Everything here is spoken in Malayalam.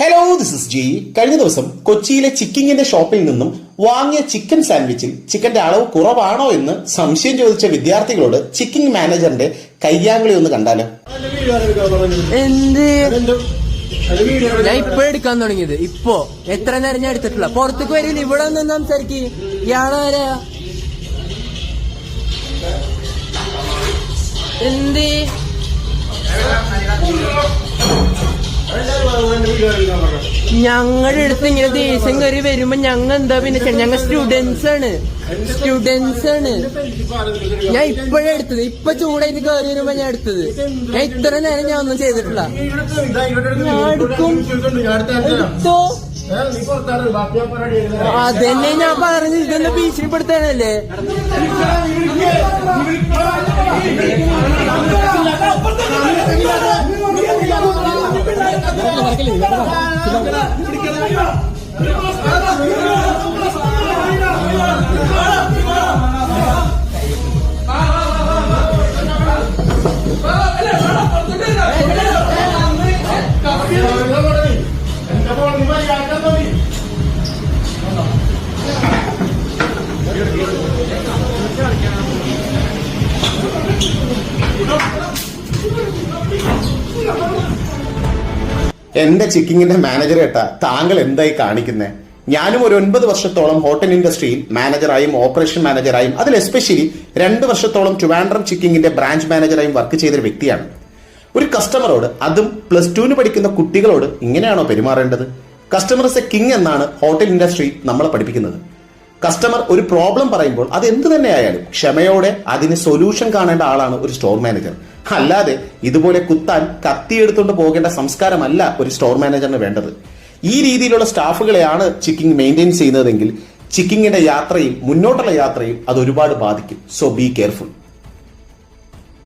Hello, this is G. കഴിഞ്ഞ ദിവസം കൊച്ചിയിലെ ചിക്കിങ്ങിന്റെ ഷോപ്പിൽ നിന്നും വാങ്ങിയ ചിക്കൻ സാൻഡ്വിച്ചിൽ ചിക്കന്റെ അളവ് കുറവാണോ എന്ന് സംശയം ചോദിച്ച വിദ്യാർത്ഥികളോട് ചിക്കിംഗ് മാനേജറിന്റെ കയ്യാങ്കളി ഒന്ന് കണ്ടാലോ. എന്ത് ഞാൻ ഇപ്പൊ എടുക്കാൻ തുടങ്ങിയത്, ഇപ്പോ എത്ര നേരം ഞാൻ എടുത്തിട്ടില്ല. പുറത്തേക്ക് വരില്ല, ഇവിടെ ഒന്ന് സംസാരിക്ക്. ഇയാളാരാ? എന്ത് ഞങ്ങളുടെ അടുത്ത് ഇങ്ങനെ ദേഷ്യം കയറി വരുമ്പോ ഞങ്ങൾ എന്താ പിന്നെ ഞങ്ങൾ സ്റ്റുഡൻസ് ആണ്. ഞാൻ ഇപ്പോഴേ എടുത്തത്, ഇപ്പൊ ചൂടായിട്ട് കയറി വരുമ്പോ ഞാൻ എടുത്തത്. ഞാൻ ഇത്ര നേരം ഞാൻ ഒന്നും ചെയ്തിട്ടില്ല. ഞാൻ എടുക്കും. അതന്നെ ഞാൻ പറഞ്ഞു, ഇതൊന്ന് ഭീഷണിപ്പെടുത്താനല്ലേ. എന്റെ ചിക്കിങ്ങിന്റെ മാനേജർ കേട്ടാ താങ്കൾ എന്തായി കാണിക്കുന്നേ? ഞാനും ഒരു 9 വർഷത്തോളം ഹോട്ടൽ ഇൻഡസ്ട്രിയിൽ മാനേജറായും ഓപ്പറേഷൻ മാനേജറായും അതിൽ എസ്പെഷ്യലി 2 വർഷത്തോളം ട്രിവാൻഡ്രം ചിക്കിങ്ങിന്റെ ബ്രാഞ്ച് മാനേജറായും വർക്ക് ചെയ്തൊരു വ്യക്തിയാണ്. ഒരു കസ്റ്റമറോട്, അതും +2 പഠിക്കുന്ന കുട്ടികളോട് ഇങ്ങനെയാണോ പെരുമാറേണ്ടത്? കസ്റ്റമർ ഇസ് എ കിങ് എന്നാണ് ഹോട്ടൽ ഇൻഡസ്ട്രി നമ്മളെ പഠിപ്പിക്കുന്നത്. കസ്റ്റമർ ഒരു പ്രോബ്ലം പറയുമ്പോൾ അത് എന്ത് തന്നെ ആയാലും ക്ഷമയോടെ അതിന് സൊല്യൂഷൻ കാണേണ്ട ആളാണ് ഒരു സ്റ്റോർ മാനേജർ. അല്ലാതെ ഇതുപോലെ കുത്താൻ കത്തിയെടുത്തുകൊണ്ട് പോകേണ്ട സംസ്കാരമല്ല ഒരു സ്റ്റോർ മാനേജറിന് വേണ്ടത്. ഈ രീതിയിലുള്ള സ്റ്റാഫുകളെയാണ് ചിക്കിങ് മെയിൻറ്റെയിൻ ചെയ്യുന്നതെങ്കിൽ ചിക്കിങ്ങിന്റെ യാത്രയിൽ, മുന്നോട്ടുള്ള യാത്രയിൽ അത് ഒരുപാട് ബാധിക്കും. So be careful.